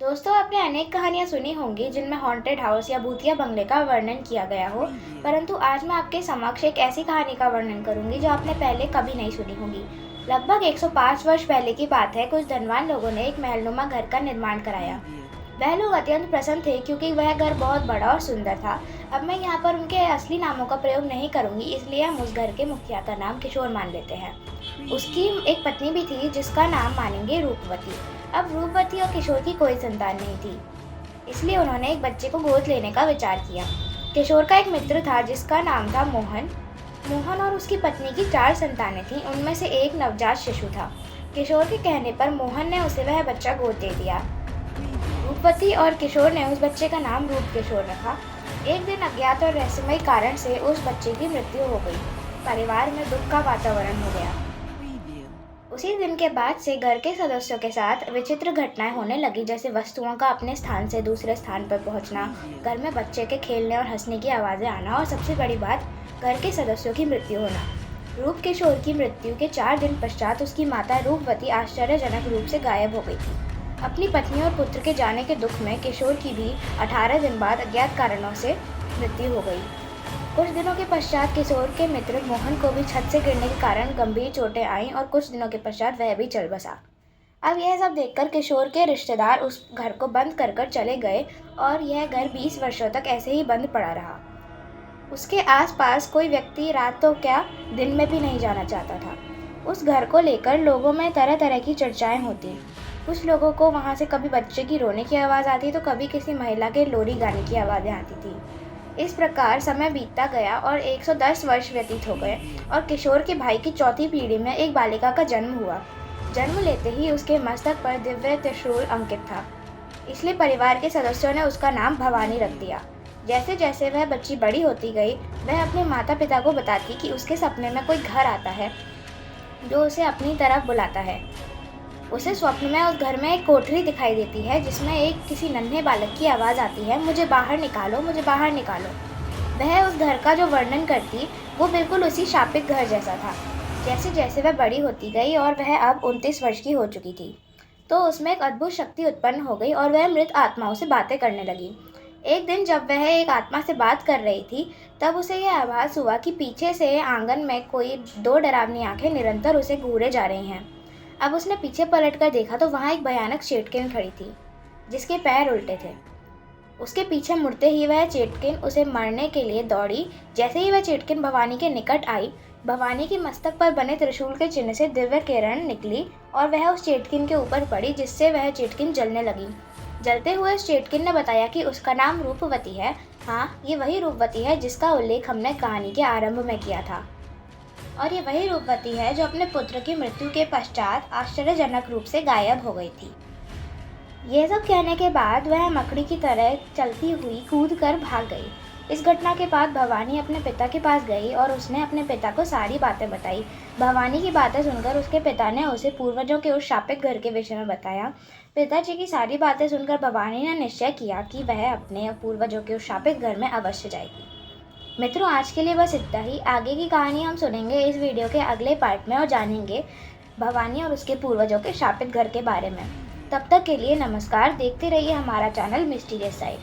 दोस्तों, आपने अनेक कहानियां सुनी होंगी जिनमें हॉन्टेड हाउस या भूतिया बंगले का वर्णन किया गया हो। परंतु आज मैं आपके समक्ष एक ऐसी कहानी का वर्णन करूंगी जो आपने पहले कभी नहीं सुनी होगी। लगभग 105 वर्ष पहले की बात है। कुछ धनवान लोगों ने एक महलनुमा घर का निर्माण कराया। वह लोग अत्यंत प्रसन्न थे क्योंकि वह घर बहुत बड़ा और सुंदर था। अब मैं यहाँ पर उनके असली नामों का प्रयोग नहीं करूंगी, इसलिए हम उस घर के मुखिया का नाम किशोर मान लेते हैं। उसकी एक पत्नी भी थी जिसका नाम मानेंगे रूपवती। अब रूपवती और किशोर की कोई संतान नहीं थी, इसलिए उन्होंने एक बच्चे को गोद लेने का विचार किया। किशोर का एक मित्र था जिसका नाम था मोहन। मोहन और उसकी पत्नी की 4 संतानें थीं, उनमें से एक नवजात शिशु था। किशोर के कहने पर मोहन ने उसे वह बच्चा गोद दे दिया। रूपवती और किशोर ने उस बच्चे का नाम रूप किशोर रखा। एक दिन अज्ञात और रहस्यमय कारण से उस बच्चे की मृत्यु हो गई। परिवार में दुख का वातावरण हो गया। उसी दिन के बाद से घर के सदस्यों के साथ विचित्र घटनाएं होने लगी, जैसे वस्तुओं का अपने स्थान से दूसरे स्थान पर पहुंचना, घर में बच्चे के खेलने और हंसने की आवाज़ें आना, और सबसे बड़ी बात, घर के सदस्यों की मृत्यु होना। रूप किशोर की मृत्यु के 4 दिन पश्चात उसकी माता रूपवती आश्चर्यजनक रूप से गायब हो गई थी। अपनी पत्नी और पुत्र के जाने के दुख में किशोर की भी 18 दिन बाद अज्ञात कारणों से मृत्यु हो गई। कुछ दिनों के पश्चात किशोर के मित्र मोहन को भी छत से गिरने के कारण गंभीर चोटें आईं और कुछ दिनों के पश्चात वह भी चल बसा। अब यह सब देखकर किशोर के रिश्तेदार उस घर को बंद कर चले गए और यह घर 20 वर्षों तक ऐसे ही बंद पड़ा रहा। उसके आसपास कोई व्यक्ति रात तो क्या, दिन में भी नहीं जाना चाहता था। उस घर को लेकर लोगों में तरह तरह की चर्चाएं होती। कुछ लोगों को वहां से कभी बच्चे की रोने की आवाज़ आती तो कभी किसी महिला के लोरी गाने की आवाज़ें आती थी। इस प्रकार समय बीतता गया और 110 वर्ष व्यतीत हो गए और किशोर के भाई की चौथी पीढ़ी में एक बालिका का जन्म हुआ। जन्म लेते ही उसके मस्तक पर दिव्य त्रिशूल अंकित था, इसलिए परिवार के सदस्यों ने उसका नाम भवानी रख दिया। जैसे जैसे वह बच्ची बड़ी होती गई, वह अपने माता पिता को बताती कि उसके सपने में कोई घर आता है जो उसे अपनी तरफ बुलाता है। उसे स्वप्न में उस घर में एक कोठरी दिखाई देती है जिसमें एक किसी नन्हे बालक की आवाज़ आती है, मुझे बाहर निकालो, मुझे बाहर निकालो। वह उस घर का जो वर्णन करती वो बिल्कुल उसी शापित घर जैसा था। जैसे जैसे वह बड़ी होती गई और वह अब 29 वर्ष की हो चुकी थी, तो उसमें एक अद्भुत शक्ति उत्पन्न हो गई और वह मृत आत्माओं से बातें करने लगी। एक दिन जब वह एक आत्मा से बात कर रही थी, तब उसे यह आभास हुआ कि पीछे से आंगन में कोई 2 डरावनी आंखें निरंतर उसे घूरे जा रही हैं। अब उसने पीछे पलटकर देखा तो वहाँ एक भयानक चेटकिन खड़ी थी जिसके पैर उल्टे थे। उसके पीछे मुड़ते ही वह चेटकिन उसे मारने के लिए दौड़ी। जैसे ही वह चेटकिन भवानी के निकट आई, भवानी के मस्तक पर बने त्रिशूल के चिन्ह से दिव्य किरण निकली और वह उस चेटकिन के ऊपर पड़ी, जिससे वह चेटकिन जलने लगी। जलते हुए उस चेटकिन ने बताया कि उसका नाम रूपवती है। हाँ, ये वही रूपवती है जिसका उल्लेख हमने कहानी के आरंभ में किया था, और ये वही रूपवती है जो अपने पुत्र की मृत्यु के पश्चात आश्चर्यजनक रूप से गायब हो गई थी। यह सब कहने के बाद वह मकड़ी की तरह चलती हुई कूद कर भाग गई। इस घटना के बाद भवानी अपने पिता के पास गई और उसने अपने पिता को सारी बातें बताई। भवानी की बातें सुनकर उसके पिता ने उसे पूर्वजों के उस शापित घर के विषय में बताया। पिताजी की सारी बातें सुनकर भवानी ने निश्चय किया कि वह अपने पूर्वजों के उस शापित घर में अवश्य जाएगी। मित्रों, आज के लिए बस इतना ही। आगे की कहानी हम सुनेंगे इस वीडियो के अगले पार्ट में और जानेंगे भवानी और उसके पूर्वजों के शापित घर के बारे में। तब तक के लिए नमस्कार। देखते रहिए हमारा चैनल मिस्टीरियस साइड।